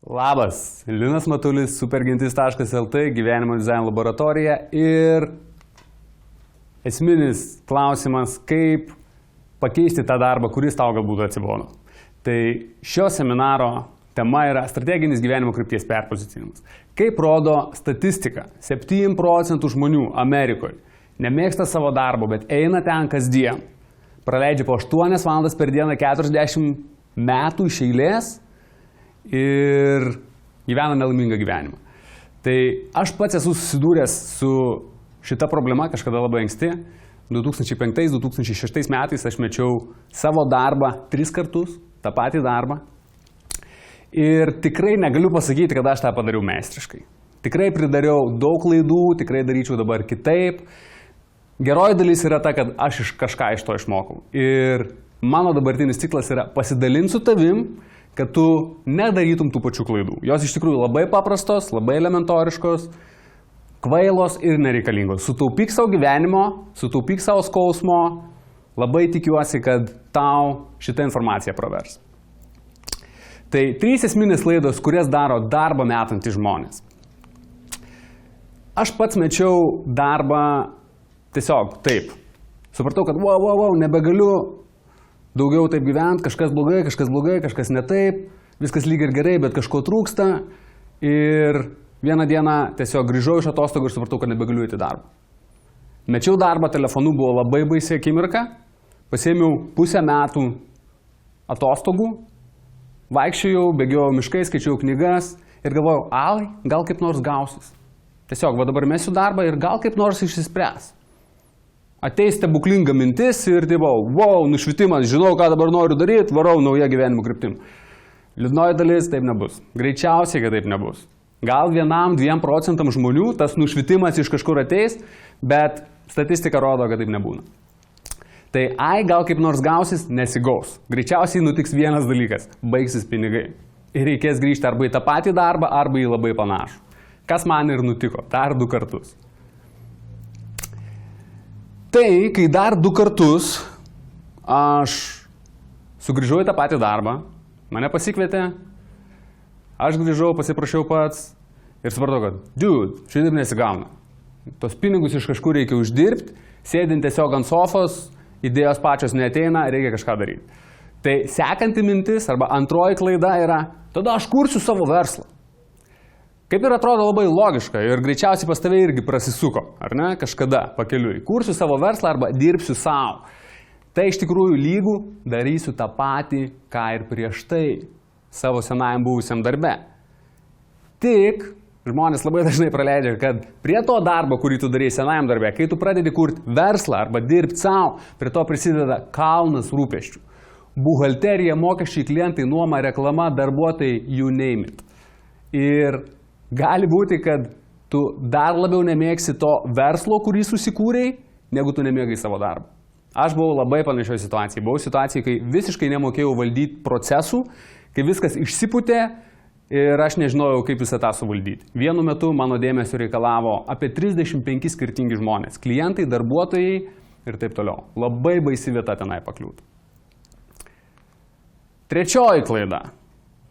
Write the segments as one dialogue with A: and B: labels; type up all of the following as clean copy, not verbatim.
A: Labas, Linas Matulis, supergentis.lt, gyvenimo dizaino laboratorija ir esminis klausimas, kaip pakeisti tą darbą, kuris tau galbūt atsibodo. Tai šio seminaro tema yra strateginis gyvenimo krypties perpozicinimas. Kaip rodo statistika, 7% žmonių Amerikoje nemėgsta savo darbo, bet eina ten kasdien. Praleidžia po 8 valandas per dieną 40 metų iš eilės ir gyvena nelaimingą gyvenimą. Tai aš pats esu susidūręs su šita problema kažkada labai anksti. 2005-2006 metais aš mečiau savo darbą 3 kartus, tą patį darbą. Ir tikrai negaliu pasakyti, kad aš tą padariau meistriškai. Tikrai pridariau daug klaidų, tikrai daryčiau dabar kitaip. Geroji dalis yra ta, kad aš kažką iš to išmokau. Ir mano dabartinis ciklas yra pasidalinti su tavim, kad tu nedarytum tų pačių klaidų. Jos iš tikrųjų labai paprastos, labai elementoriškos, kvailos ir nereikalingos. Sutaupyk savo gyvenimo, sutaupyk savo skausmo. Labai tikiuosi, kad tau šitą informaciją pravers. Tai 3 esminės klaidos, kurias daro darbą metantys žmonės. Aš pats mečiau darbą tiesiog taip. Supratau, kad nebegaliu daugiau taip gyventi, kažkas blogai, kažkas ne taip, viskas lyg ir gerai, bet kažko trūksta. Ir vieną dieną tiesiog grįžau iš atostogų ir supratau, kad nebegaliu eiti darbą. Mečiau darbą telefonu, buvo labai baisi akimirka, pasiėmiau pusę metų atostogų, vaikščiojau, bėgiojau miškais, skaičiau knygas ir galvojau, gal kaip nors gausis. Tiesiog, dabar mesiu darbą ir gal kaip nors išsispręs. Ateis stebuklinga mintis ir nušvitimas, žinau, ką dabar noriu daryti, varau naują gyvenimo kryptim. Liūdnoji dalis taip nebus. Greičiausiai, kad taip nebus. Gal 1-2% žmonių tas nušvitimas iš kažkur ateis, bet statistika rodo, kad taip nebūna. Tai gal kaip nors gausis, nesigaus. Greičiausiai nutiks vienas dalykas – baigsis pinigai. Ir reikės grįžti arba į tą patį darbą, arba į labai panašų. Kas man ir nutiko, dar 2 kartus. Tai, kai dar 2 kartus aš sugrįžau į tą patį darbą, mane pasikvietė, aš grįžau, pasiprašiau pats ir supratau, kad, šitaip nesigauna. Tos pinigus iš kažkur reikia uždirbti, sėdint tiesiog ant sofos, idėjos pačios neateina, reikia kažką daryti. Tai sekanti mintis arba antroji klaida yra, tada aš kursiu savo verslą. Kaip ir atrodo labai logiška ir greičiausiai pas tave irgi prasisuko, ar ne, kažkada pakeliui. Kursiu savo verslą arba dirbsiu savo. Tai iš tikrųjų lygų darysiu tą patį, ką ir prieš tai savo senajam buvusiam darbe. Tik žmonės labai dažnai praleidžia, kad prie to darbo, kurį tu darei senajam darbe, kai tu pradedi kurti verslą arba dirbti savo, prie to prisideda kalnas rūpesčių. Buhalterija, mokesčiai, klientai, nuoma, reklama, darbuotojai, you name it. Ir gali būti, kad tu dar labiau nemėgsi to verslo, kurį susikūrei, negu tu nemėgai savo darbą. Aš buvau labai panašioje situacijoje. Buvau situacijoje, kai visiškai nemokėjau valdyti procesų, kai viskas išsipūtė ir aš nežinojau, kaip visą tą suvaldyti. Vienu metu mano dėmesio reikalavo apie 35 skirtingi žmonės. Klientai, darbuotojai ir taip toliau. Labai baisi vieta tenai pakliūti. 3 klaida.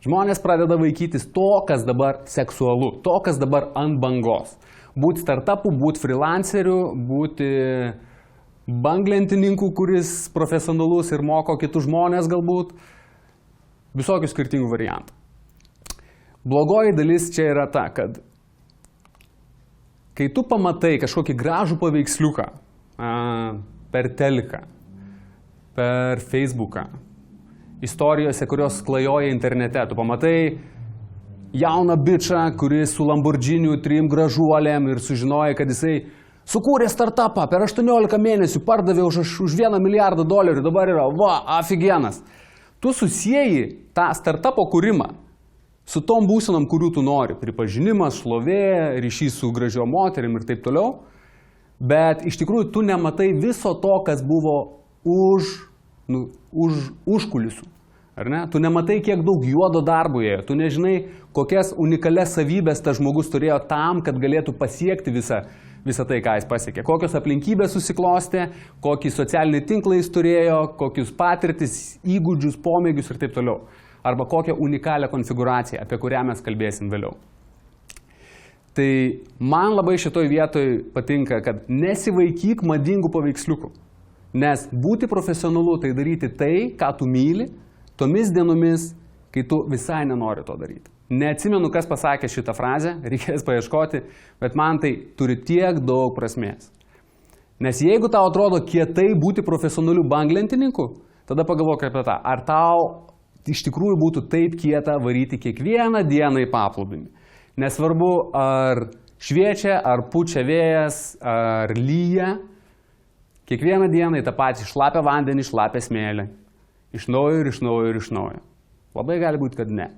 A: Žmonės pradeda vaikytis to, kas dabar seksualu, to, kas dabar ant bangos. Būti startupų, būti freelanceriu, būti banglentininku, kuris profesionalus ir moko kitus žmonės galbūt. Visokių skirtingų variantų. Blogoji dalis čia yra ta, kad kai tu pamatai kažkokį gražų paveiksliuką per teliką, per Facebooką, istorijose, kurios klajoja internete. Tu pamatai jauną bičą, kuris su Lamborghiniu 3 gražuolėm ir sužinoja, kad jisai sukūrė startupą, per 18 mėnesių pardavė už $1 milijardą, dabar yra, afigienas. Tu susieji tą startupo kūrimą su tom būsenom, kurių tu nori. Pripažinimas, šlovė, ryšys su gražio moterim ir taip toliau. Bet iš tikrųjų tu nematai viso to, kas buvo užkulisių. Ar ne? Tu nematai, kiek daug juodo darbo ėjo. Tu nežinai, kokias unikalias savybės tas žmogus turėjo tam, kad galėtų pasiekti visą tai, ką jis pasiekė. Kokios aplinkybės susiklostė, kokį socialinį tinklą jis turėjo, kokius patirtis, įgūdžius, pomėgius ir taip toliau. arba kokią unikalią konfiguraciją, apie kurią mes kalbėsim vėliau. Tai man labai šitoj vietoj patinka, kad nesivaikyk madingų paveiksliukų. Nes būti profesionalu tai daryti tai, ką tu myli, tomis dienomis, kai tu visai nenori to daryti. Neatsimenu, kas pasakė šitą frazę, reikės paieškoti, bet man tai turi tiek daug prasmės. Nes jeigu tau atrodo kietai būti profesionaliu banglentininku, tada pagalvok apie tą. Ar tau iš tikrųjų būtų taip kieta varyti kiekvieną dieną į paplūdimį? Nesvarbu, ar šviečia, ar pučia vėjas, ar lyja, kiekvieną dieną į tą patį šlapią vandenį, šlapią smėlį. Iš naujo ir iš naujo ir iš naujo. Labai gali būti, kad ne.